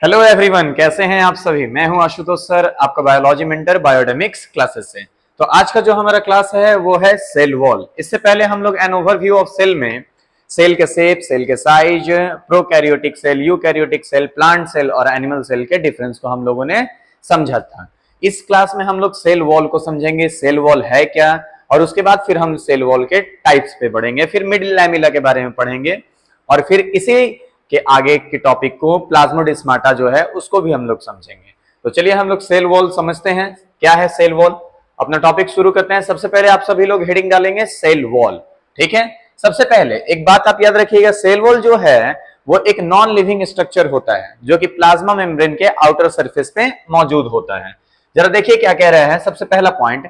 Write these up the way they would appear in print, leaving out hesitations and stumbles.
Hello everyone, कैसे हैं आप सभी। मैं हूं आशुतोष सर, आपका बायोलॉजी मेंटर बायोडेमिक्स क्लासेस से। तो आज का जो हमारा क्लास है वो है सेल वॉल। इससे पहले हम लोग एन ओवरव्यू ऑफ सेल में सेल के शेप, सेल के size, prokaryotic cell, eukaryotic cell, plant cell और एनिमल सेल के डिफरेंस को हम लोगों ने समझा था। इस क्लास में हम लोग सेल वॉल को समझेंगे, सेल वॉल है क्या, और उसके बाद फिर हम सेल वॉल के टाइप्स पे बढ़ेंगे, फिर मिडिल लैमेला के बारे में पढ़ेंगे, और फिर इसी के आगे के टॉपिक को प्लाज्मोडेस्माटा जो है उसको भी हम लोग समझेंगे। तो चलिए हम लोग सेल वॉल समझते हैं क्या है सेल वॉल। अपना टॉपिक शुरू करते हैं। सबसे पहले आप सभी लोग हेडिंग डालेंगे सेल वॉल, ठीक है। सबसे पहले एक बात आप याद रखिएगा, सेल वॉल जो है वो एक नॉन लिविंग स्ट्रक्चर होता है जो कि प्लाज्मा मेम्ब्रेन के आउटर सरफेस पे मौजूद होता है। जरा देखिए क्या कह रहा है। सबसे पहला point,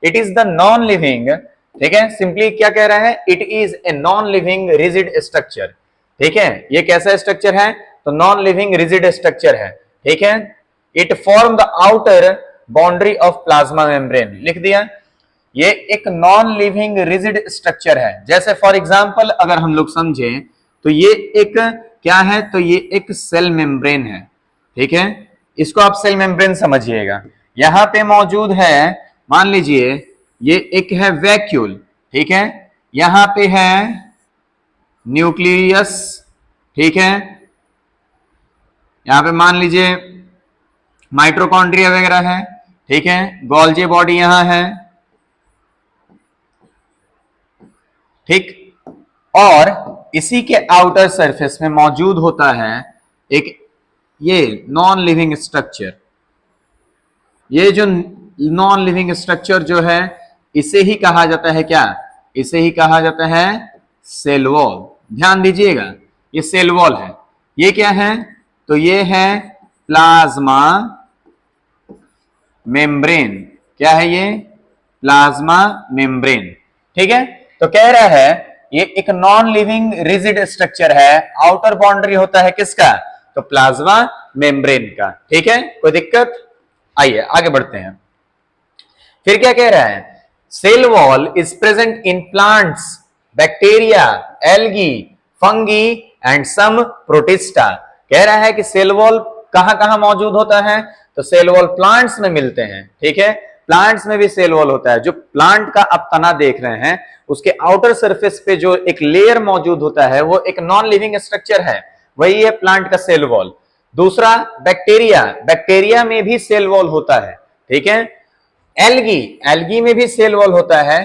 it is the non living, ठीक है। सिंपली क्या कह रहा है, it is a non living rigid structure, ठीक है। ये कैसा स्ट्रक्चर है, तो नॉन लिविंग रिजिड स्ट्रक्चर है, ठीक है। It form the outer boundary of plasma membrane, लिख दिया। ये एक नॉन लिविंग रिजिड स्ट्रक्चर है। जैसे फॉर एग्जांपल अगर हम लोग समझें तो ये एक क्या है, तो ये एक सेल मेम्ब्रेन है, ठीक है। इसको आप सेल मेम्ब्रेन समझिएगा। यहां पे मौजूद है, मान लीजिए ये एक है वैक्यूल, ठीक है। यहां पे है न्यूक्लियस, ठीक है। यहां पे मान लीजिए माइटोकॉन्ड्रिया वगैरह है, ठीक है। गोल्जी बॉडी यहां है, ठीक। और इसी के आउटर सरफेस में मौजूद होता है एक ये नॉन लिविंग स्ट्रक्चर। ये जो नॉन लिविंग स्ट्रक्चर जो है इसे ही कहा जाता है क्या, इसे ही कहा जाता है सेल वॉल। ध्यान दीजिएगा, ये सेल वॉल है। ये क्या है, तो ये है प्लाज्मा मेम्ब्रेन। क्या है ये, प्लाज्मा मेम्ब्रेन, ठीक है। तो कह रहा है ये एक नॉन लिविंग रिजिड स्ट्रक्चर है। आउटर बाउंड्री होता है किसका, तो प्लाज्मा मेम्ब्रेन का, ठीक है। कोई दिक्कत, आइए आगे बढ़ते हैं। फिर क्या कह रहा है, cell wall is present in plants, bacteria, algae, fungi and some protista. कह रहा है कि सेल वॉल कहां कहां मौजूद होता है, तो सेल वॉल प्लांट्स में मिलते हैं, ठीक है। प्लांट्स में भी सेल वॉल होता है। जो प्लांट का आप तना देख रहे हैं उसके आउटर सरफेस पे जो एक लेयर मौजूद होता है वो एक नॉन लिविंग स्ट्रक्चर है, वही है प्लांट का सेल वॉल। दूसरा बैक्टीरिया, बैक्टीरिया में भी सेल वॉल होता है, ठीक है। एल्गी, एल्गी में भी सेल वॉल होता है।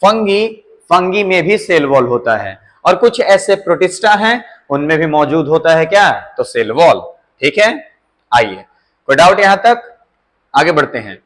फंगी, फंगी में भी सेल वॉल होता है। और कुछ ऐसे प्रोटिस्टा हैं उनमें भी मौजूद होता है क्या, तो सेल वॉल, ठीक है। आइए, कोई डाउट यहां तक, आगे बढ़ते हैं।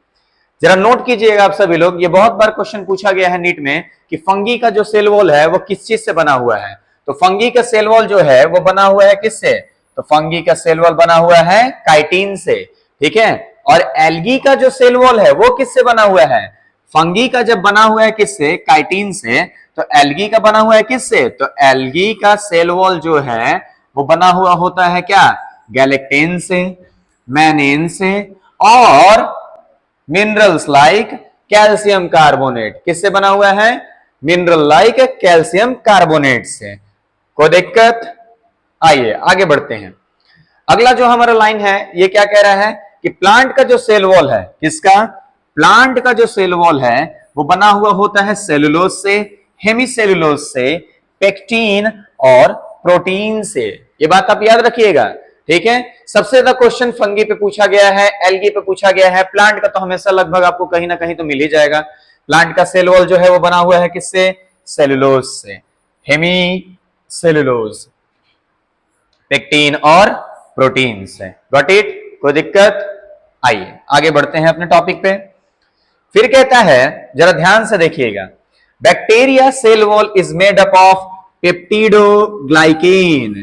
जरा नोट कीजिएगा आप सभी लोग, ये बहुत बार क्वेश्चन पूछा गया है नीट में कि फंगी का जो सेल वॉल है वो किस चीज से बना हुआ है। तो फंगी का सेल वॉल जो है वो बना हुआ है किससे, तो फंगी का सेल वॉल बना हुआ है काइटिन से, ठीक है। और एल्गी का जो सेल वॉल है वो किससे बना हुआ है, फंगी का जब बना हुआ है किससे, काइटिन से, तो एल्गी का बना हुआ है किससे, तो एल्गी का सेल वॉल जो है वो बना हुआ होता है क्या, गैलेक्टेन से, मैनेन से, और मिनरल्स लाइक कैल्शियम कार्बोनेट। किससे बना हुआ है, मिनरल लाइक कैल्शियम कार्बोनेट से। कोई दिक्कत, आइए आगे बढ़ते हैं। अगला जो हमारा लाइन है ये क्या कह रहा है कि प्लांट का जो सेल वॉल है, किसका, प्लांट का जो सेल वॉल है वो बना हुआ होता है सेलुलोज से, हेमीसेलुलोज से, पेक्टिन और प्रोटीन से। ये बात आप याद रखिएगा, ठीक है। सबसे ज्यादा क्वेश्चन फंगी पे पूछा गया है, एल्गी पे पूछा गया है। प्लांट का तो हमेशा लगभग आपको कहीं ना कहीं तो मिल ही जाएगा। प्लांट का सेल वॉल जो है वो बना हुआ है किससे, सेलुलोज से, हेमीसेलुलोज, पेक्टिन और प्रोटीन से। गॉट इट, कोई दिक्कत, आइए आगे बढ़ते हैं अपने टॉपिक पे। फिर कहता है, जरा ध्यान से देखिएगा, bacteria cell wall is made up of peptidoglycan.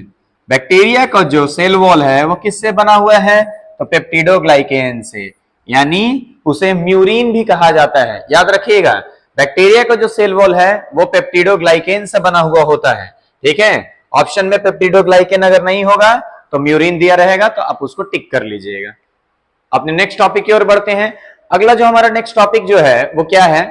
Bacteria का जो सेल वॉल है वो किससे बना हुआ है, तो पेप्टिडोग्लाइकेन से, यानी उसे म्यूरिन भी कहा जाता है। याद रखिएगा, बैक्टीरिया का जो सेल वॉल है वो पेप्टिडोग्लाइकेन से बना हुआ होता है, ठीक है। ऑप्शन में पेप्टिडोग्लाइकेन अगर नहीं होगा तो म्यूरिन दिया रहेगा, तो आप उसको टिक कर लीजिएगा। अपने नेक्स्ट टॉपिक की ओर बढ़ते हैं। अगला जो हमारा नेक्स्ट टॉपिक जो है वो क्या है,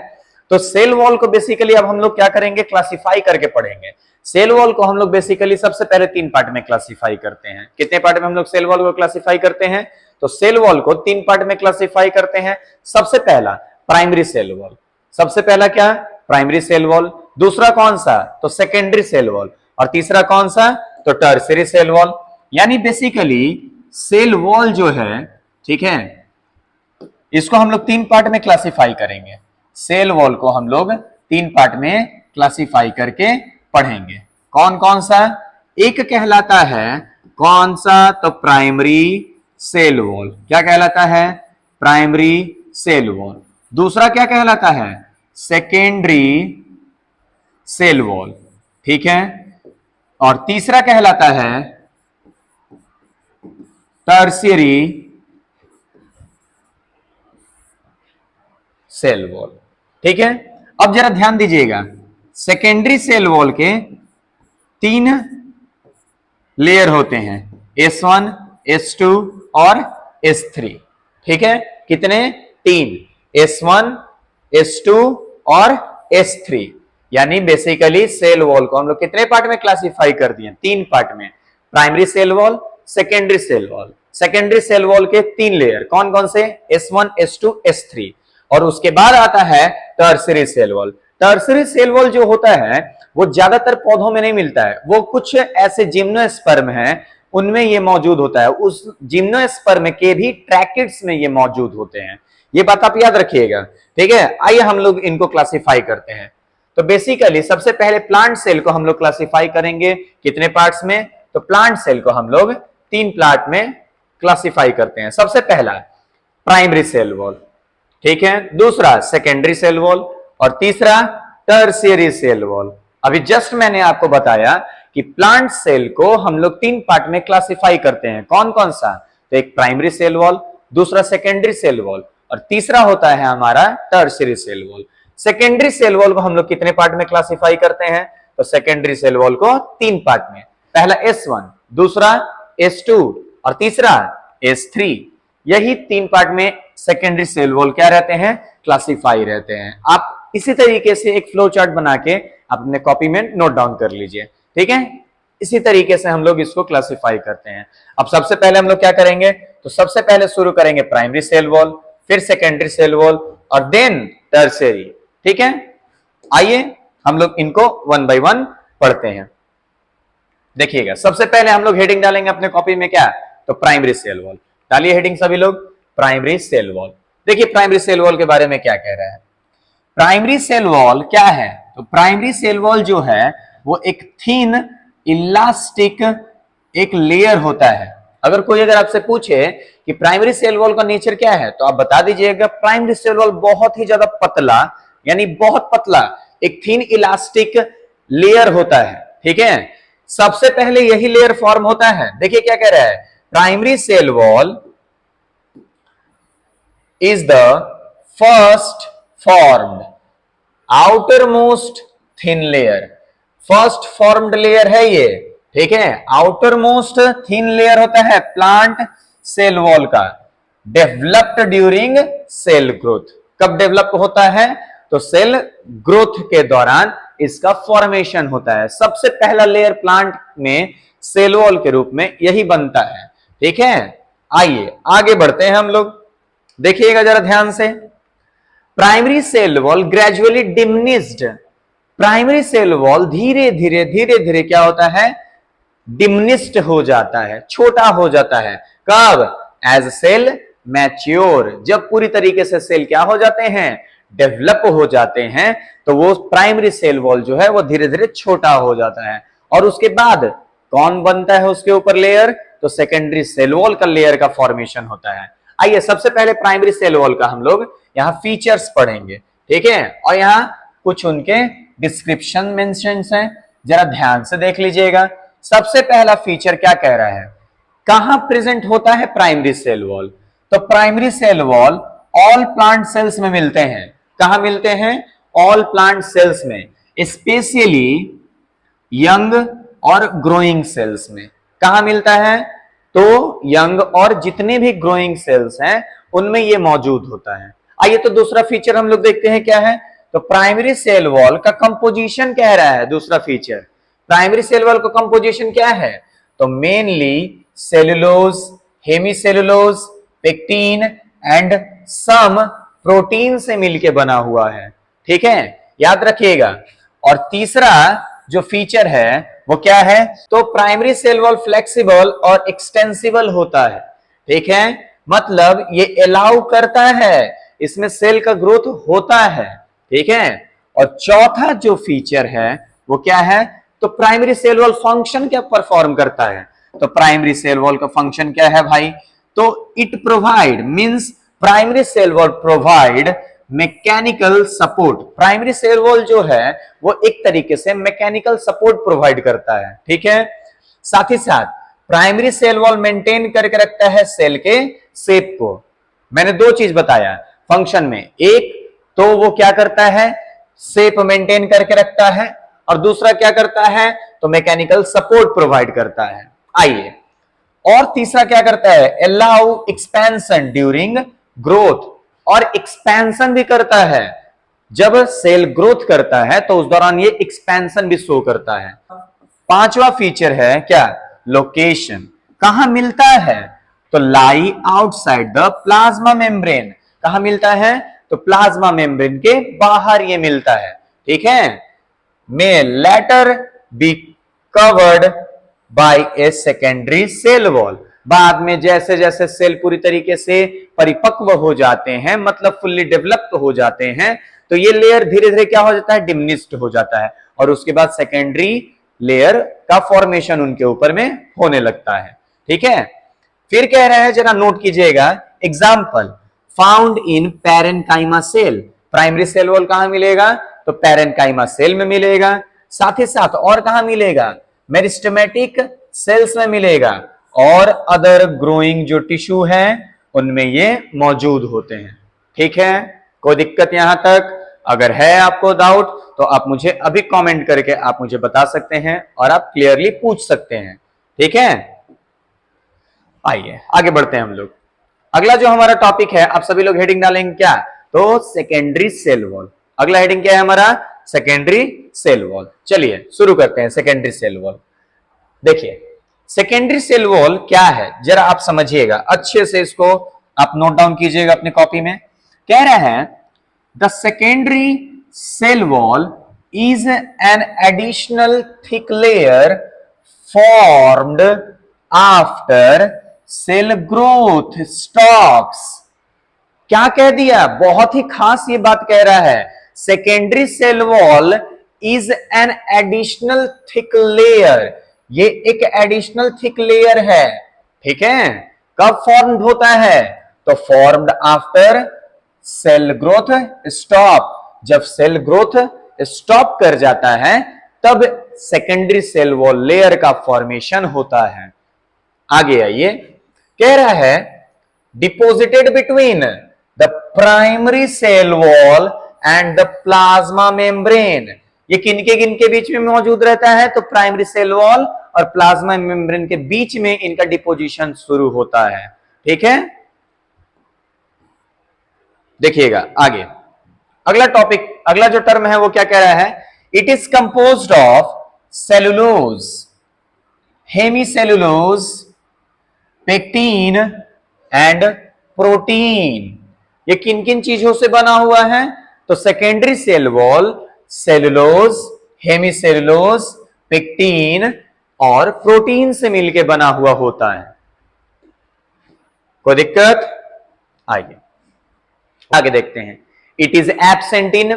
तो सेल वॉल को बेसिकली अब हम लोग क्या करेंगे, क्लासिफाई करके पढ़ेंगे। सेल वॉल को हम लोग बेसिकली सबसे पहले 3 पार्ट में क्लासिफाई करते हैं। कितने पार्ट में हम लोग सेल वॉल को क्लासिफाई करते हैं? तो सेल वॉल को 3 पार्ट में क्लासिफाई करते हैं। सबसे पहला प्राइमरी सेल वॉल, सबसे पहला क्या, प्राइमरी सेल वॉल। दूसरा कौन सा? तो सेकेंडरी सेल वॉल। और तीसरा कौन सा? तो टर्शियरी सेल वॉल। यानी बेसिकली सेल वॉल जो है, ठीक है, इसको हम लोग 3 पार्ट में क्लासिफाई करेंगे। सेल वॉल को हम लोग 3 पार्ट में क्लासिफाई करके पढ़ेंगे। कौन कौन सा? एक कहलाता है कौन सा? तो प्राइमरी सेल वॉल। क्या कहलाता है? Primary cell wall. दूसरा क्या कहलाता है? सेकेंडरी सेल वॉल, ठीक है। और तीसरा कहलाता है टर्शियरी सेल वॉल, ठीक है। अब जरा ध्यान दीजिएगा, सेकेंडरी सेल वॉल के 3 लेयर होते हैं, S1, S2 और S3, ठीक है। कितने? 3, S1, S2 और S3। यानी बेसिकली सेल वॉल को हम लोग कितने पार्ट में क्लासिफाई कर दिए? 3 पार्ट में। Primary cell wall, secondary cell wall. Secondary cell wall के 3 लेयर कौन कौन से? S1, S2, S3। और उसके बाद आता है tertiary cell wall. Tertiary cell wall जो होता है वो ज्यादातर पौधों में नहीं मिलता है, वो कुछ ऐसे जिम्नोस्पर्म हैं उनमें ये मौजूद होता है। उस जिम्नोस्पर्म के भी ट्रैकिड्स में ये मौजूद होते हैं। ये बात आप याद रखिएगा, ठीक है। आइए हम लोग इनको क्लासिफाई करते हैं। तो बेसिकली सबसे पहले प्लांट सेल को हम लोग क्लासिफाई करेंगे कितने पार्ट्स में? तो प्लांट सेल को हम लोग 3 पार्ट में क्लासिफाई करते हैं। सबसे पहला प्राइमरी सेल वॉल, ठीक है। दूसरा सेकेंडरी सेल वॉल और तीसरा टर्शियरी सेल वॉल। अभी जस्ट मैंने आपको बताया कि प्लांट सेल को हम लोग 3 पार्ट में क्लासिफाई करते हैं। कौन कौन सा? तो एक प्राइमरी सेल वॉल, दूसरा सेकेंडरी सेल वॉल और तीसरा होता है हमारा tertiary cell wall. Secondary cell wall को हम लोग कितने पार्ट में क्लासिफाई करते हैं? तो सेकेंडरी सेल वॉल को 3 पार्ट में। पहला S1, दूसरा S2 और तीसरा S3। यही 3 पार्ट में सेकेंडरी सेल वॉल क्या रहते हैं? क्लासिफाई रहते हैं। आप इसी तरीके से एक फ्लो चार्ट बना के अपने कॉपी में नोट डाउन कर लीजिए, ठीक है। इसी तरीके से हम लोग इसको क्लासिफाई करते हैं। अब सबसे पहले हम लोग क्या करेंगे? तो सबसे पहले शुरू करेंगे प्राइमरी सेल वॉल, फिर सेकेंडरी सेल वॉल और देन टर्शियरी, ठीक है। आइए हम लोग इनको 1 बाय 1 पढ़ते हैं। देखिएगा, सबसे पहले हम लोग हेडिंग डालेंगे अपने कॉपी में, क्या? तो प्राइमरी सेल वॉल। डालिए हेडिंग सभी लोग, प्राइमरी सेल वॉल। देखिए प्राइमरी सेल वॉल के बारे में क्या कह रहा है। प्राइमरी सेल वॉल क्या है? तो प्राइमरी सेल वॉल जो है वो एक थिन इलास्टिक एक लेयर होता है। अगर आपसे पूछे कि प्राइमरी सेल वॉल का नेचर क्या है, तो आप बता दीजिएगा प्राइमरी सेल वॉल बहुत ही ज्यादा पतला, यानी बहुत पतला एक थिन इलास्टिक लेयर होता है, ठीक है। सबसे पहले यही लेयर फॉर्म होता है। देखिए क्या कह रहा है, primary cell wall is the first formed outermost thin layer। First formed layer है ये, ठीक है। आउटर मोस्ट थिन लेयर होता है प्लांट सेल वॉल का, डेवलप्ड ड्यूरिंग सेल ग्रोथ। कब डेवलप होता है? तो सेल ग्रोथ के दौरान इसका फॉर्मेशन होता है। सबसे पहला लेयर प्लांट में सेल वॉल के रूप में यही बनता है, ठीक है। आइए आगे बढ़ते हैं हम लोग, देखिएगा जरा ध्यान से। Primary cell wall gradually diminished. Primary cell wall धीरे धीरे क्या होता है? डिमिनिश्ड हो जाता है, छोटा हो जाता है। कब? एज सेल मैच्योर, जब पूरी तरीके से सेल क्या हो जाते हैं? डेवलप हो जाते हैं, तो वो प्राइमरी सेल वॉल जो है वो धीरे धीरे छोटा हो जाता है। और उसके बाद कौन बनता है उसके ऊपर लेयर? तो सेकेंडरी सेल वॉल का लेयर का फॉर्मेशन होता है। आइए सबसे पहले प्राइमरी सेल वॉल का हम लोग यहाँ फीचर्स पढ़ेंगे, ठीक है। और यहाँ कुछ उनके डिस्क्रिप्शन मेंशन्स हैं, जरा ध्यान से देख लीजिएगा। सबसे पहला फीचर क्या कह रहा है? कहां प्रेजेंट होता है प्राइमरी सेल वॉल? तो primary cell wall all plant cells में मिलते हैं। कहां मिलते हैं? ऑल प्लांट सेल्स में, स्पेशली यंग और ग्रोइंग सेल्स में। कहां मिलता है? तो यंग और जितने भी ग्रोइंग सेल्स हैं उनमें ये मौजूद होता है। आइए तो दूसरा फीचर हम लोग देखते हैं क्या है। तो प्राइमरी सेल वॉल का कंपोजिशन कह रहा है दूसरा फीचर। प्राइमरी सेल वॉल का कंपोजिशन क्या है? तो mainly cellulose, hemicellulose, pectin and some protein से मिलके बना हुआ है। ठीक है, याद रखिएगा। और तीसरा जो फीचर है वो क्या है? तो प्राइमरी सेल वॉल फ्लेक्सिबल और एक्सटेंसिबल होता है। ठीक है, मतलब ये अलाउ करता है, इसमें सेल का ग्रोथ होता है। ठीक है, और चौथा जो फीचर है वो क्या है? तो प्राइमरी सेल वॉल फंक्शन क्या परफॉर्म करता है? तो प्राइमरी सेल वॉल का फंक्शन क्या है भाई? तो it provide means primary cell wall provide mechanical support. Primary cell wall जो है वो एक तरीके से मैकेनिकल सपोर्ट प्रोवाइड करता है। ठीक है, साथ ही साथ प्राइमरी सेल वॉल मेंटेन करके रखता है सेल के शेप को। मैंने दो चीज बताया फंक्शन में, एक तो वो क्या करता है? शेप मेंटेन करके रखता है, और दूसरा क्या करता है? तो मैकेनिकल सपोर्ट प्रोवाइड करता है। आइए, और तीसरा क्या करता है? अलाउ एक्सपेंशन ड्यूरिंग ग्रोथ, और एक्सपेंशन भी करता है। जब सेल ग्रोथ करता है तो उस दौरान ये एक्सपेंशन भी शो करता है। पांचवा फीचर है क्या? लोकेशन। कहां मिलता है? तो लाई आउटसाइड द प्लाज्मा मेम्ब्रेन। कहां मिलता है? तो प्लाज्मा मेम्ब्रेन के बाहर ये मिलता है। ठीक है, may later be covered by a secondary cell wall। बाद में जैसे जैसे सेल पूरी तरीके से परिपक्व हो जाते हैं, मतलब फुल्ली डेवलप्ड हो जाते हैं, तो ये लेयर धीरे धीरे क्या हो जाता है? डिमिनिश्ड हो जाता है, और उसके बाद सेकेंडरी लेयर का फॉर्मेशन उनके ऊपर में होने लगता है। ठीक है, फिर कह रहे हैं, जरा नोट कीजिएगा, example found in parenchyma cell. Primary cell wall कहां मिलेगा? तो पैरेन्काइमा सेल में मिलेगा। साथ ही साथ और कहां मिलेगा? मेरिस्टेमेटिक सेल्स में मिलेगा, और अदर ग्रोइंग जो टिश्यू है उनमें ये मौजूद होते हैं। ठीक है, कोई दिक्कत यहां तक? अगर है आपको डाउट तो आप मुझे अभी कमेंट करके आप मुझे बता सकते हैं, और आप क्लियरली पूछ सकते हैं। ठीक है, आइए आगे बढ़ते हैं हम लोग। अगला जो हमारा टॉपिक है, आप सभी लोग हेडिंग डालेंगे क्या? तो सेकेंडरी सेल वॉल। अगला हेडिंग क्या है हमारा? Secondary cell wall. चलिए शुरू करते हैं सेकेंडरी सेल वॉल। देखिए, सेकेंडरी सेल वॉल क्या है जरा आप समझिएगा अच्छे से, इसको आप नोट डाउन कीजिएगा अपनी कॉपी में। कह रहे हैं the secondary cell wall is an additional thick layer formed after cell growth stops. क्या कह दिया? बहुत ही खास ये बात कह रहा है, secondary cell wall is an additional thick layer. ये एक एडिशनल थिक लेयर है। ठीक है, कब फॉर्म्ड होता है? तो formed after cell growth stop. जब सेल ग्रोथ स्टॉप कर जाता है तब सेकेंडरी सेल वॉल लेयर का फॉर्मेशन होता है। आगे आइए, कह रहा है deposited between the primary cell wall and the plasma membrane. ये किनके बीच में मौजूद रहता है? तो प्राइमरी सेल वॉल और प्लाज्मा मेम्ब्रेन के बीच में इनका डिपोजिशन शुरू होता है। ठीक है, देखिएगा आगे अगला टॉपिक, अगला जो टर्म है वो क्या कह रहा है? It is composed of cellulose, hemicellulose, pectin and protein. ये किन किन चीजों से बना हुआ है? तो secondary cell wall cellulose, hemicellulose, pectin और प्रोटीन से मिलकर बना हुआ होता है। कोई दिक्कत? आइए आगे देखते हैं। इट इज एब्सेंट इन,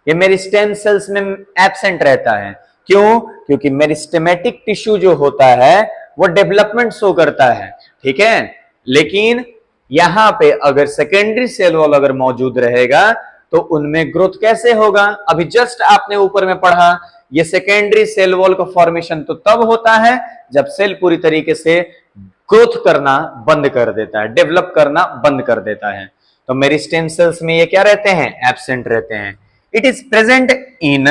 ये मेरिस्टेम सेल्स में एब्सेंट रहता है। क्यों? क्योंकि मेरिस्टेमेटिक टिश्यू जो होता है वो डेवलपमेंट शो करता है। ठीक है, लेकिन यहां पे अगर सेकेंडरी सेल वॉल अगर मौजूद रहेगा तो उनमें ग्रोथ कैसे होगा? अभी जस्ट आपने ऊपर में पढ़ा, ये सेकेंडरी सेल वॉल का फॉर्मेशन तो तब होता है जब सेल पूरी तरीके से ग्रोथ करना बंद कर देता है, डेवलप करना बंद कर देता है। तो मेरिस्टेम सेल्स में ये क्या रहते हैं? एब्सेंट रहते हैं। It is present in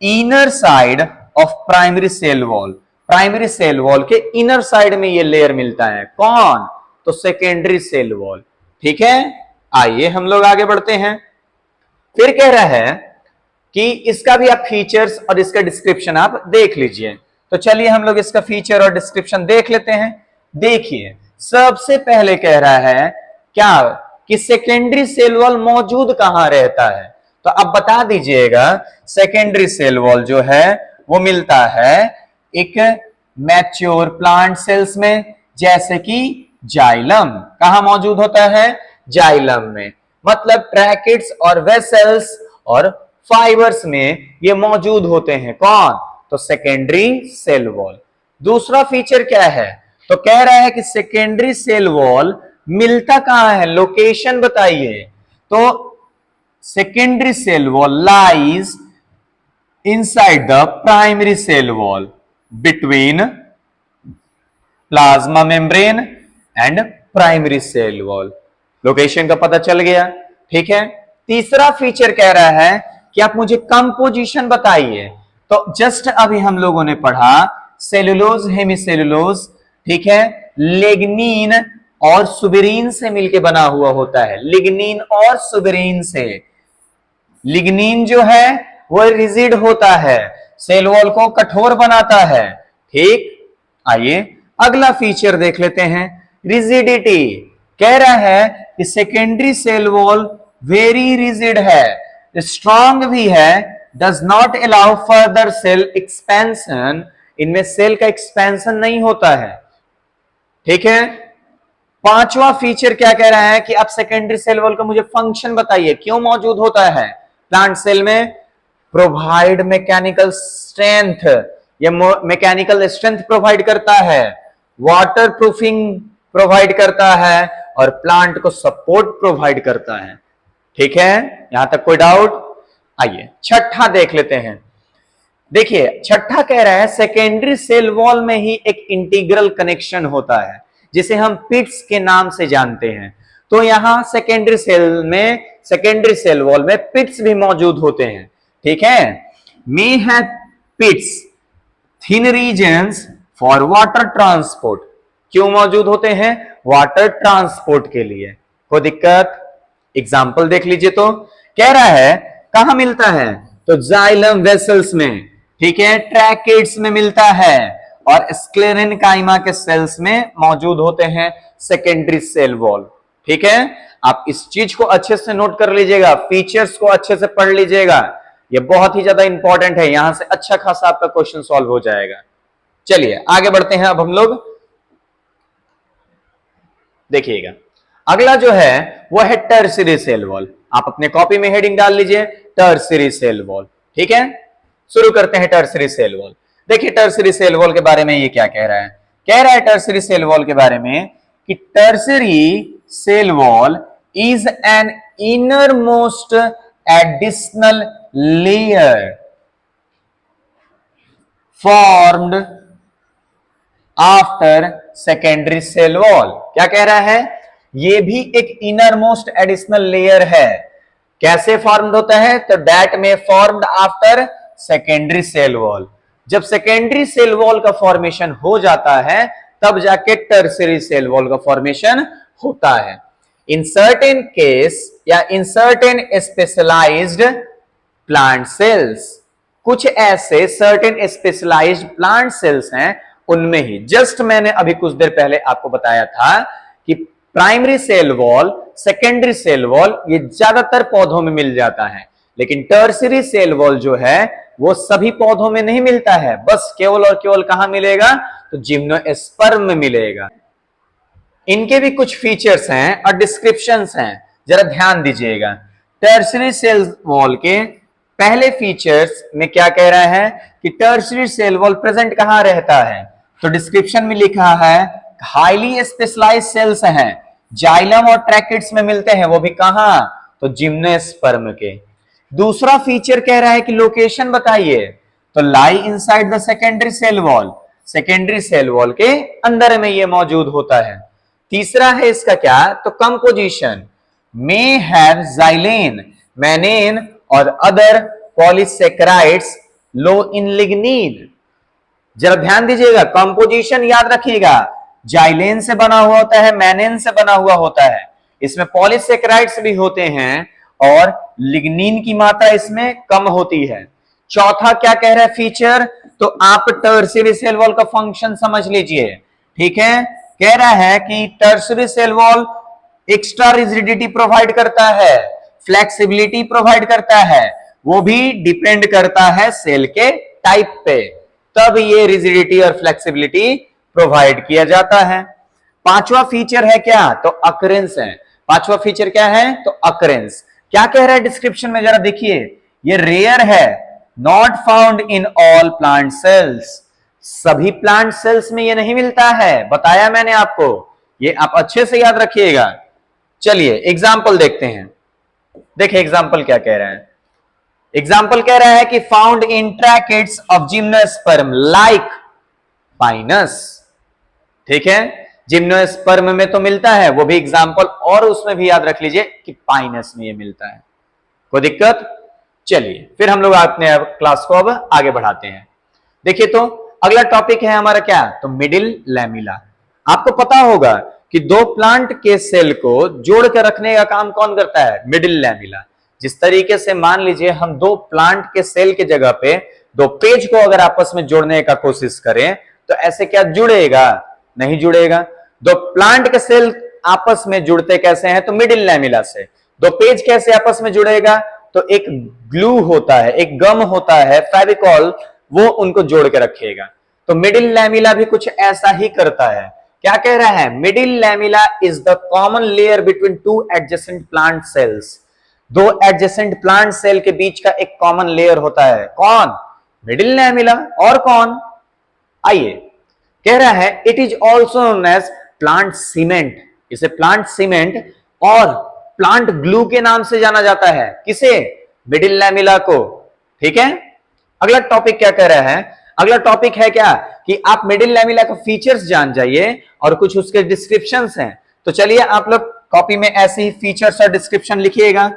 inner side of primary cell wall. Primary cell wall के इनर साइड में ये लेयर मिलता है। कौन? तो सेकेंडरी सेल वॉल। ठीक है, आइए हम लोग आगे बढ़ते हैं। फिर कह रहा है कि इसका भी आप फीचर्स और इसका डिस्क्रिप्शन आप देख लीजिए। तो चलिए हम लोग इसका फीचर और डिस्क्रिप्शन देख लेते हैं। देखिए सबसे पहले कह रहा है क्या कि सेकेंडरी सेल वॉल मौजूद कहां रहता है। तो अब बता दीजिएगा, सेकेंडरी सेल वॉल जो है वो मिलता है एक मैच्योर प्लांट सेल्स में, जैसे कि जाइलम। कहां मौजूद होता है? जाइलम में, मतलब ट्रैकिड्स और वेसल्स और फाइबर्स में ये मौजूद होते हैं। कौन? तो सेकेंडरी सेल वॉल। दूसरा फीचर क्या है? तो कह रहा है कि सेकेंडरी सेल वॉल मिलता कहां है, लोकेशन बताइए। तो secondary cell wall lies inside the primary cell wall between plasma membrane and primary cell wall. Location का पता चल गया, ठीक है। तीसरा फीचर कह रहा है कि आप मुझे कंपोजिशन बताइए। तो जस्ट अभी हम लोगों ने पढ़ा सेलुलोज हेमिसेलुलोज, ठीक है, लिग्निन और सुबेरीन से मिलके बना हुआ होता है। लिग्निन और सुबेरीन से। लिग्निन जो है वो रिजिड होता है, सेल वॉल को कठोर बनाता है, ठीक। आइए अगला फीचर देख लेते हैं, रिजिडिटी। कह रहा है कि secondary cell wall very rigid है, स्ट्रॉन्ग भी है, does not allow further cell expansion. इनमें सेल का एक्सपेंशन नहीं होता है, ठीक है। पांचवा फीचर क्या कह रहा है कि आप सेकेंडरी सेल वॉल का मुझे फंक्शन बताइए, क्यों मौजूद होता है प्लांट सेल में। प्रोवाइड मैकेनिकल स्ट्रेंथ, ये मैकेनिकल स्ट्रेंथ प्रोवाइड करता है, वाटर प्रूफिंग प्रोवाइड करता है और प्लांट को सपोर्ट प्रोवाइड करता है, ठीक है। यहां तक कोई डाउट? आइए छठा देख लेते हैं। देखिए छठा कह रहा है सेकेंडरी सेल वॉल में ही एक इंटीग्रल कनेक्शन होता है, जिसे हम पिट्स के नाम से जानते हैं। तो यहां सेकेंडरी सेल वॉल में पिट्स भी मौजूद होते हैं, ठीक है। May have pits thin regions for water transport. क्यों मौजूद होते हैं? वाटर ट्रांसपोर्ट के लिए। कोई दिक्कत? एग्जाम्पल देख लीजिए। तो कह रहा है कहां मिलता है? तो जाइलम वेसल्स में, ठीक है, ट्रैकिड्स में मिलता है और स्क्लेरेनकाइमा के सेल्स में मौजूद होते हैं सेकेंडरी सेल वॉल, ठीक है। आप इस चीज को अच्छे से नोट कर लीजिएगा, फीचर्स को अच्छे से पढ़ लीजिएगा, ये बहुत ही ज्यादा इंपॉर्टेंट है। यहां से अच्छा खासा आपका क्वेश्चन सॉल्व हो जाएगा। चलिए आगे बढ़ते हैं अब हम लोग। देखिएगा अगला जो है वो है टर्शियरी सेल वॉल। आप अपने कॉपी में हेडिंग डाल लीजिए टर्शियरी सेल वॉल, ठीक है। शुरू करते हैं टर्शियरी सेल वॉल। देखिए टर्शियरी सेल वॉल के बारे में ये क्या कह रहा है। कह रहा है टर्शियरी सेल वॉल के बारे में कि tertiary cell wall is an innermost additional layer formed after secondary cell wall. क्या कह रहा है? ये भी एक इनर मोस्ट एडिशनल लेयर है। कैसे फॉर्म्ड होता है? तो दैट में formed after secondary cell wall. जब सेकेंडरी सेल वॉल का फॉर्मेशन हो जाता है तब जाके टर्शियरी सेल वॉल का फॉर्मेशन होता है। इन सर्टेन केस या in certain specialized plant cells, कुछ ऐसे सर्टेन स्पेशलाइज्ड प्लांट सेल्स हैं उनमें ही। जस्ट मैंने अभी कुछ देर पहले आपको बताया था कि primary cell wall, secondary cell wall ये ज्यादातर पौधों में मिल जाता है, लेकिन टर्शियरी सेल वॉल जो है वो सभी पौधों में नहीं मिलता है। बस केवल और केवल कहां मिलेगा? तो जिम्नोस्पर्म में मिलेगा। इनके भी कुछ फीचर्स हैं और डिस्क्रिप्शंस हैं, जरा ध्यान दीजिएगा। टर्शियरी सेल वॉल के पहले फीचर्स में क्या कह रहा है कि टर्शियरी सेल वॉल प्रेजेंट कहां रहता है। तो डिस्क्रिप्शन में लिखा है हाईली स्पेशलाइज्ड सेल्स हैं, जाइलम और ट्रैकिड्स में मिलते हैं, वो भी कहां? तो जिम्नोस्पर्म के। दूसरा फीचर कह रहा है कि लोकेशन बताइए। तो lie inside the secondary cell wall, secondary cell wall के अंदर में ये मौजूद होता है। तीसरा है इसका क्या? तो कंपोजिशन। मे हैव जाइलेन, मैनेन और अदर पॉलीसेकेराइड्स लो इन लिग्निन। जरा ध्यान दीजिएगा, कंपोजिशन याद रखिएगा, जाइलेन से बना हुआ होता है, मैनेन से बना हुआ होता है, इसमें पॉलीसेकेराइड्स भी होते हैं और लिग्निन की मात्रा इसमें कम होती है। चौथा क्या कह रहा है फीचर, तो आप टर्शियरी सेल वॉल का फंक्शन समझ लीजिए। ठीक है, कह रहा है कि tertiary cell wall extra rigidity provide करता है, फ्लेक्सिबिलिटी प्रोवाइड करता है, वो भी डिपेंड करता है सेल के टाइप पे, तब ये रिजिडिटी और फ्लेक्सिबिलिटी प्रोवाइड किया जाता है। पांचवा फीचर है क्या, तो अकरेंस है। पांचवा फीचर क्या है, तो अकरेंस। क्या कह रहा है डिस्क्रिप्शन में, जरा देखिए, ये रेयर है, not found in all plant sales, सभी प्लांट सेल्स में ये नहीं मिलता है, बताया मैंने आपको, ये आप अच्छे से याद रखिएगा। चलिए एग्जाम्पल देखते हैं। देखिए एग्जाम्पल क्या कह रहा है, एग्जाम्पल कह रहा है कि found in tracheids of gymnosperm like Pinus. ठीक है, जिम्नोस्पर्म में तो मिलता है, वो भी एग्जाम्पल, और उसमें भी याद रख लीजिए कि पाइनस में ये मिलता है। कोई दिक्कत? चलिए फिर हम लोग अपने क्लास को अब आगे बढ़ाते हैं। देखिए तो अगला टॉपिक है हमारा क्या, तो मिडिल लैमिला। आपको पता होगा कि दो प्लांट के सेल को जोड़ कर रखने का काम कौन करता है, मिडिल लैमिला। जिस तरीके से मान लीजिए हम दो प्लांट के सेल के जगह पे दो पेज को अगर आपस में जोड़ने का कोशिश करें तो ऐसे क्या जुड़ेगा, नहीं जुड़ेगा। दो प्लांट के सेल आपस में जुड़ते कैसे हैं, तो मिडिल लैमिला से। दो पेज कैसे आपस में जुड़ेगा, तो एक ग्लू होता है, एक गम होता है, फेविकॉल, वो उनको जोड़ के रखेगा। तो मिडिल लैमिला भी कुछ ऐसा ही करता है। क्या कह रहा है, middle lamella is the common layer between two adjacent plant cells. दो एडजेसेंट प्लांट सेल के बीच का एक कॉमन लेयर होता है, कौन, मिडिल लैमिला। और कौन, आइए, कह रहा है it is also known as plant cement, इसे प्लांट सीमेंट और प्लांट ग्लू के नाम से जाना जाता है, किसे, मिडिल लैमिला को। ठीक है, अगला टॉपिक क्या कह रहा है, अगला टॉपिक है क्या कि आप मिडिल लैमिला का फीचर्स जान जाइए और कुछ उसके डिस्क्रिप्शंस हैं। तो चलिए आप लोग कॉपी में ऐसे ही फीचर्स और डिस्क्रिप्शन लिखिएगा।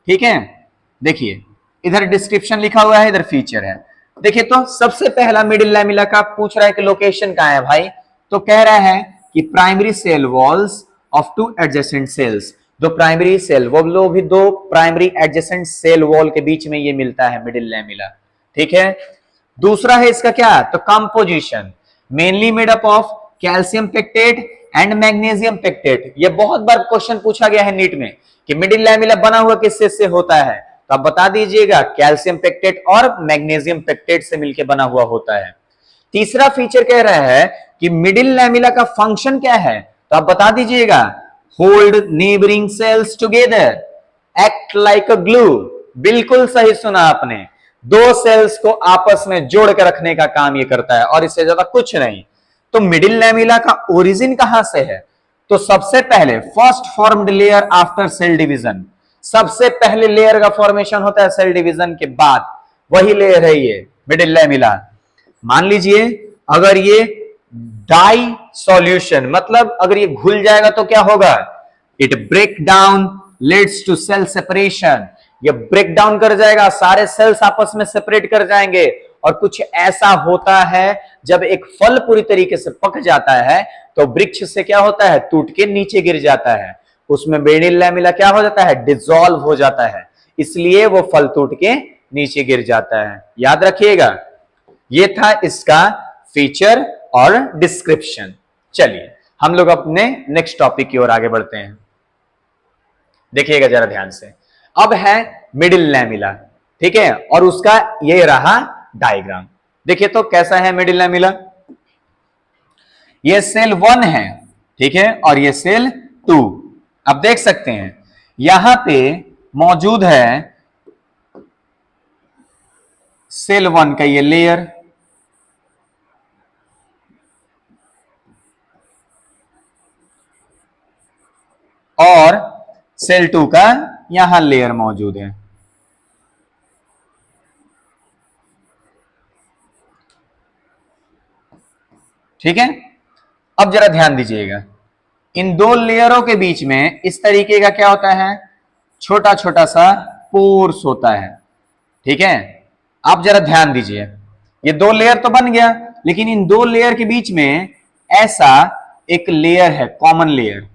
ठीक है, देखिए इधर डिस्क्रिप्शन लिखा हुआ है, इधर फीचर है। देखिए तो सबसे पहला मिडिल लैमिला का पूछ रहा है कि लोकेशन कहां है भाई, तो कह रहा है कि primary cell walls of two adjacent cells, दो प्राइमरी सेल वॉल, भी दो प्राइमरी एडजेसेंट सेल वॉल के बीच में ये मिलता है मिडिल लैमिला। ठीक है, दूसरा है इसका क्या, तो composition, mainly made up of calcium pectate and magnesium pectate. ये बहुत बार क्वेश्चन पूछा गया है नीट में कि मिडिल लैमिला बना हुआ किससे से होता है, तो आप बता दीजिएगा कैल्शियम पेक्टेट और मैग्नीशियम पेक्टेट से मिलकर बना हुआ होता है। तीसरा फीचर कह रहा है कि मिडिल लैमिला का फंक्शन क्या है, तो आप बता दीजिएगा, hold neighbouring cells together, act like a glue. बिल्कुल सही सुना आपने, दो सेल्स को आपस में जोड़ कर रखने का काम ये करता है और इससे ज्यादा कुछ नहीं। तो मिडिल लैमिला का ओरिजिन कहां से है, तो सबसे पहले first formed layer after sale division, सबसे पहले लेयर का फॉर्मेशन होता है सेल डिवीजन के बाद, वही लेयर है ये मिडिल लैमिला। मान लीजिए अगर ये डाई सॉल्यूशन, मतलब अगर ये घुल जाएगा तो क्या होगा, it break down leads to cell separation, ये ब्रेक डाउन कर जाएगा, सारे सेल्स आपस में सेपरेट कर जाएंगे। और कुछ ऐसा होता है जब एक फल पूरी तरीके से पक जाता है तो वृक्ष से क्या होता है, टूट के नीचे गिर जाता है, उसमें मिडिल लैमिला क्या हो जाता है, डिसॉल्व हो जाता है, इसलिए वो फल टूट के नीचे गिर जाता है। याद रखिएगा, ये था इसका फीचर और डिस्क्रिप्शन। चलिए हम लोग अपने नेक्स्ट टॉपिक की ओर आगे बढ़ते हैं। देखिएगा जरा ध्यान से, अब है मिडिल लैमिला। ठीक है, और उसका ये रहा डायग्राम। देखिए तो कैसा है मिडिल लैमिला, ये सेल 1 है, ठीक है, और ये सेल 2। आप देख सकते हैं यहां पे मौजूद है सेल 1 का ये लेयर, और सेल 2 का यहां लेयर मौजूद है। ठीक है, अब जरा ध्यान दीजिएगा, इन दो लेयरों के बीच में इस तरीके का क्या होता है, छोटा छोटा सा पोर्स होता है। ठीक है, आप जरा ध्यान दीजिए, ये दो लेयर तो बन गया, लेकिन इन दो लेयर के बीच में ऐसा एक लेयर है, कॉमन लेयर,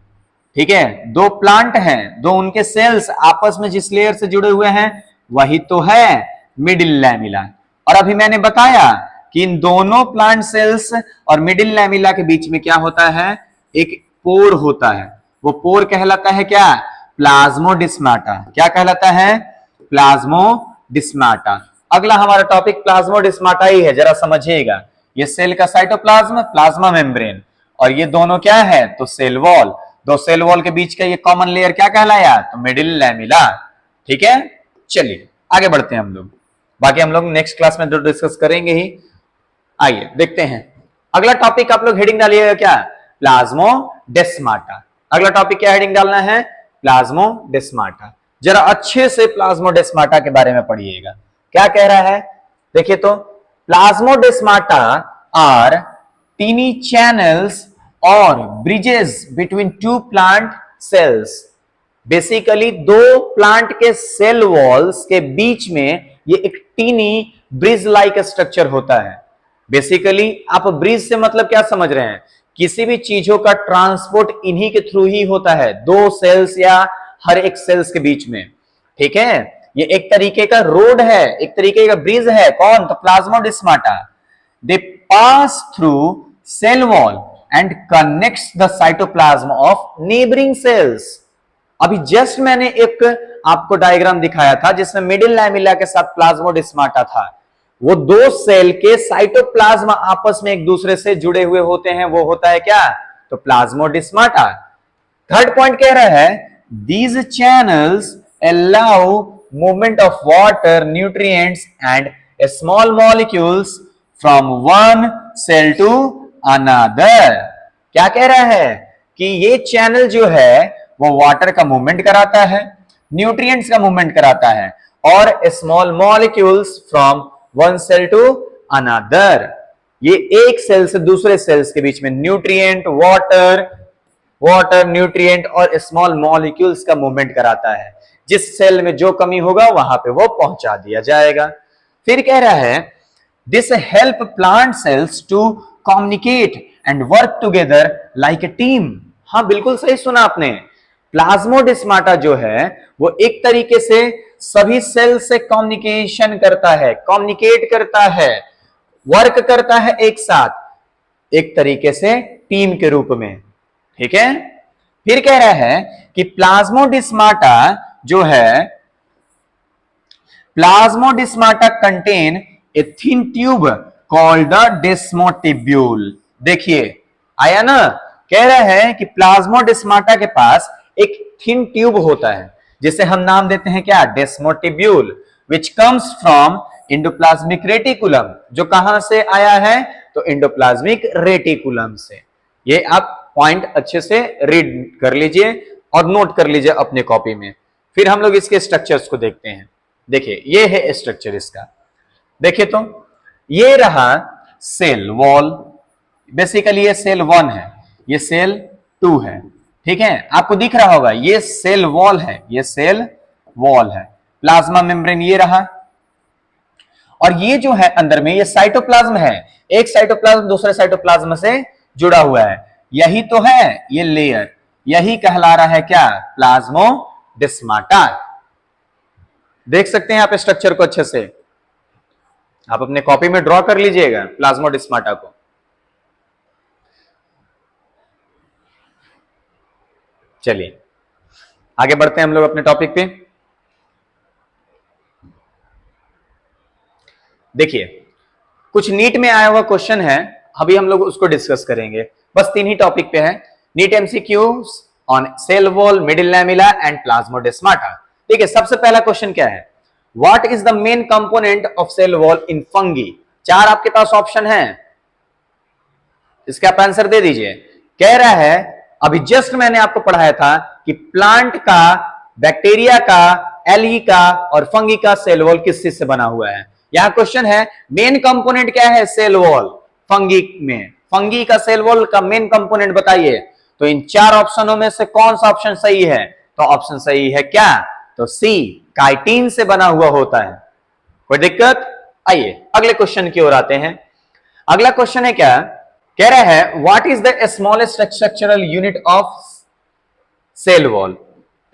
ठीक है, दो प्लांट हैं, दो उनके सेल्स आपस में जिस लेयर से जुड़े हुए हैं वही तो है मिडिल लैमिला। और अभी मैंने बताया कि इन दोनों प्लांट सेल्स और मिडिल लैमिला के बीच में क्या होता है, एक पोर होता है। वो पोर कहलाता है क्या, प्लाज्मोडिस्माटा। क्या कहलाता है, प्लाज्मोडिस्माटा। अगला हमारा टॉपिक प्लाज्मोडिस्माटा ही है, जरा समझिएगा। ये सेल का साइटोप्लाज्म, प्लाज्मा मेम्ब्रेन, और ये दोनों क्या है, तो सेल वॉल। दो सेल वॉल के बीच का ये कॉमन लेयर क्या कहलाया, तो मिडिल लैमिला। ठीक है, चलिए आगे बढ़ते हैं हम लोग, बाकी हम लोग नेक्स्ट क्लास में डिस्कस करेंगे ही। आइए देखते हैं अगला टॉपिक। आप लोग हेडिंग डालिएगा क्या, प्लाज्मोडेस्माटा। अगला टॉपिक क्या हेडिंग डालना है, प्लाज्मोडेस्माटा। जरा अच्छे से प्लाज्मोडेस्माटा के बारे में पढ़िएगा, क्या कह रहा है। देखिए तो, प्लाज्मोडेस्माटा आर टीनी चैनल्स और bridges between two plant cells. Basically दो प्लांट के सेल वॉल्स के बीच में ये एक टीनी ब्रिज लाइक स्ट्रक्चर होता है। बेसिकली आप ब्रिज से मतलब क्या समझ रहे हैं, किसी भी चीजों का ट्रांसपोर्ट इन्हीं के थ्रू ही होता है, दो सेल्स या हर एक सेल्स के बीच में। ठीक है, ये एक तरीके का रोड है, एक तरीके का ब्रिज है। कौन, तो plasmodesmata. They pass through cell wall and connects the cytoplasm of neighbouring cells. अभी जस्ट मैंने एक आपको डायग्राम दिखाया था जिसमें मिडिल लैमिला के साथ प्लाज्मोडेस्माटा था। वो दो सेल के साइटोप्लाज्म आपस में एक दूसरे से जुड़े हुए होते हैं, वो होता है क्या, तो प्लाज्मोडेस्माटा। थर्ड पॉइंट कह रहा है, these channels allow movement of water, nutrients and small molecules from one cell to another. क्या कह रहा है कि ये चैनल जो है वो वाटर का मूवमेंट कराता है, न्यूट्रिएंट्स का मूवमेंट कराता है, और small molecules from one cell to another. ये एक सेल से दूसरे सेल्स के बीच में न्यूट्रिएंट, वाटर न्यूट्रिएंट और स्मॉल मॉलिक्यूल्स का मूवमेंट कराता है। जिस सेल में जो कमी होगा वहां पे वो पहुंचा दिया जाएगा। फिर कह रहा है, this help plant cells to communicate and work together like a team. हाँ बिल्कुल सही सुना आपने, प्लाज्मोडेस्माटा जो है वो एक तरीके से सभी सेल से कम्युनिकेशन करता है, कम्युनिकेट करता है, वर्क करता है एक साथ, एक तरीके से टीम के रूप में। ठीक है, फिर कह रहा है कि प्लाज्मोडेस्माटा जो है, plasmodesmata contain a thin tube called the desmotubule. देखिए आया ना, कह रहा है कि प्लाज्मोडेस्माटा के पास एक थिन ट्यूब होता है जिसे हम नाम देते हैं क्या, desmotubule, which comes from endoplasmic reticulum. जो कहां से आया है, तो इंडोप्लाज्मिक रेटिकुलम से। ये आप पॉइंट अच्छे से रीड कर लीजिए और नोट कर लीजिए अपने कॉपी में। फिर हम लोग इसके स्ट्रक्चर्स को देखते हैं। देखिए ये है स्ट्रक्चर इसका। देखिए तो, ये रहा सेल वॉल, बेसिकली ये सेल 1 है, ये सेल 2 है। ठीक है, आपको दिख रहा होगा ये सेल वॉल है, ये सेल वॉल है। प्लाज्मा मेम्ब्रेन ये रहा, और ये जो है अंदर में ये साइटोप्लाज्म है। एक साइटोप्लाज्म दूसरे साइटोप्लाज्म से जुड़ा हुआ है, यही तो है ये लेयर, यही कहला रहा है क्या, प्लाज्मोडेस्माटा। देख सकते हैं आप स्ट्रक्चर को अच्छे से, आप अपने कॉपी में ड्रॉ कर लीजिएगा प्लाज्मोडेस्माटा को। चलिए आगे बढ़ते हैं हम लोग अपने टॉपिक पे। देखिए कुछ नीट में आया हुआ क्वेश्चन है, अभी हम लोग उसको डिस्कस करेंगे। बस 3 ही टॉपिक पे है, NEET MCQs on cell wall, middle lamella and plasmodesmata. देखिए सबसे पहला क्वेश्चन क्या है, what is the main component of cell wall in fungi. 4 आपके पास ऑप्शन है, इसका आप आंसर दे दीजिए। कह रहा है, अभी जस्ट मैंने आपको पढ़ाया था कि प्लांट का, बैक्टीरिया का, एल्गी का और फंगी का सेल वॉल किस चीज से बना हुआ है। यहां क्वेश्चन है मेन कंपोनेंट क्या है सेल वॉल फंगी में, फंगी का सेल वॉल का मेन कंपोनेंट बताइए। तो इन 4 ऑप्शनों में से कौन सा ऑप्शन सही है, तो ऑप्शन सही है क्या, तो सी, काइटिन से बना हुआ होता है। कोई दिक्कत। आइए अगले क्वेश्चन की ओर आते हैं। अगला क्वेश्चन है क्या, कह रहा है what is the smallest structural unit of cell wall.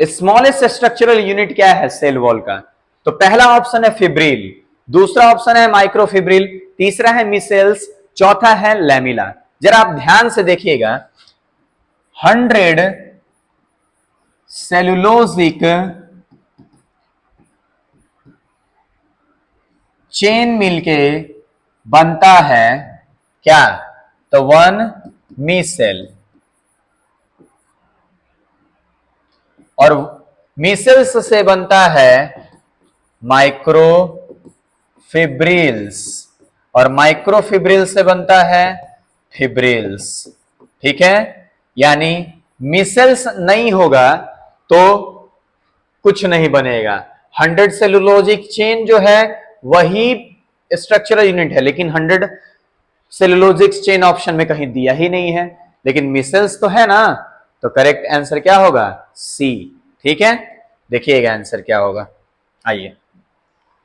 Smallest structural unit क्या है सेल वॉल का? तो पहला ऑप्शन है फिब्रिल, दूसरा ऑप्शन है माइक्रोफिब्रिल, तीसरा है मिसेल्स, चौथा है लैमिला। जरा आप ध्यान से देखिएगा, 100 सेलुलोजिक चेन मिलके बनता है क्या? तो 1 मीसेल, और मीसेल्स से बनता है माइक्रोफिब्रिल्स, और माइक्रोफिब्रिल्स से बनता है फिब्रिल्स। ठीक है, यानी मीसेल्स नहीं होगा तो कुछ नहीं बनेगा। 100 सेलुलोजिक चेन जो है वही स्ट्रक्चरल यूनिट है, लेकिन 100 सेलुलोजिक चेन ऑप्शन में कहीं दिया ही नहीं है, लेकिन मिसेल्स तो है ना, तो करेक्ट आंसर क्या होगा? सी। ठीक है, देखिएगा आंसर क्या होगा। आइए,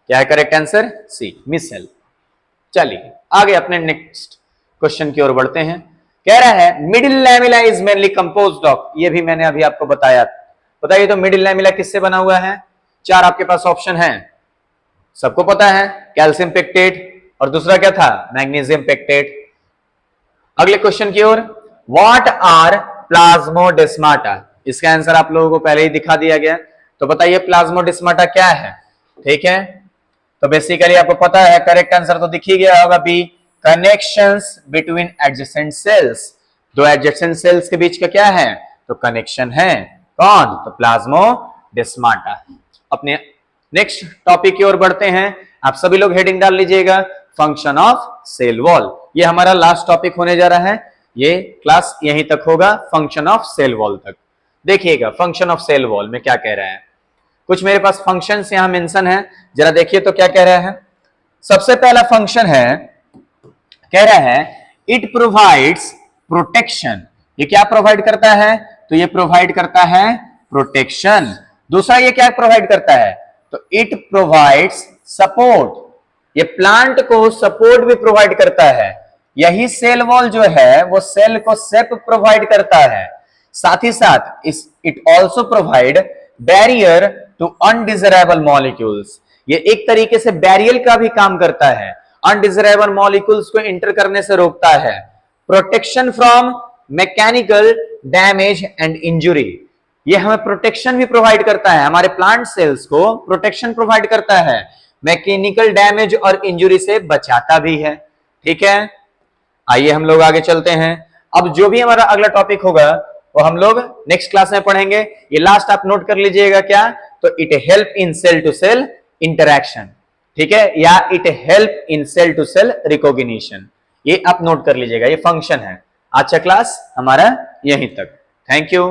क्या है करेक्ट आंसर? सी, मिसेल। चलिए आगे अपने नेक्स्ट क्वेश्चन की ओर बढ़ते हैं। कह रहा है middle lamella is mainly composed of, ये भी मैंने अभी आपको बताया। बताइए तो मिडिल लैमिला किससे बना हुआ है? 4 आपके पास ऑप्शन है, सबको पता है, कैल्शियम पेक्टेट, और दूसरा क्या था? Magnesium pectate. अगले क्वेश्चन की ओर, व्हाट आर प्लाज्मोडेस्माटा, इसका आंसर आप लोगों को पहले ही दिखा दिया गया, तो बताइए प्लाज्मोडेस्माटा क्या है? ठीक है, तो बेसिकली आपको पता है, करेक्ट आंसर तो दिख ही गया होगा B, connections between adjacent cells. दो एडजेसेंट सेल्स के बीच का क्या है? तो कनेक्शन है। कौन? तो प्लाज्मोडेस्माटा। अपने नेक्स्ट टॉपिक की ओर बढ़ते हैं। आप सभी लोग हेडिंग डाल लीजिएगा, फंक्शन ऑफ सेल वॉल। ये हमारा लास्ट टॉपिक होने जा रहा है, ये क्लास यहीं तक होगा, फंक्शन ऑफ सेल वॉल तक। देखिएगा फंक्शन ऑफ सेल वॉल में क्या कह रहा है। कुछ मेरे पास फंक्शंस यहां मेंशन है, जरा देखिए तो क्या कह रहा है। सबसे पहला फंक्शन है, कह रहा है इट प्रोवाइड्स प्रोटेक्शन। ये क्या प्रोवाइड करता है? तो ये प्रोवाइड करता है प्रोटेक्शन। दूसरा ये क्या प्रोवाइड करता है? तो इट प्रोवाइड्स सपोर्ट, ये प्लांट को सपोर्ट भी प्रोवाइड करता है। यही सेल वॉल जो है वो सेल को सेप प्रोवाइड करता है। साथ ही साथ it also provide barrier to undesirable molecules, ये एक तरीके से बैरियर का भी काम करता है, अनडिजायरेबल मॉलिक्यूल्स को इंटर करने से रोकता है। Protection from mechanical damage and injury, ये हमें प्रोटेक्शन भी प्रोवाइड करता है, हमारे प्लांट सेल्स को प्रोटेक्शन प्रोवाइड करता है, मैकेनिकल डैमेज और इंजुरी से बचाता भी है। ठीक है, आइए हम लोग आगे चलते हैं। अब जो भी हमारा अगला टॉपिक होगा वो हम लोग नेक्स्ट क्लास में पढ़ेंगे। ये लास्ट आप नोट कर लीजिएगा, क्या? तो it help in cell to cell interaction, ठीक है, या it help in cell to cell recognition, ये आप नोट कर लीजिएगा, ये फंक्शन है। आज का क्लास हमारा यहीं तक। Thank you.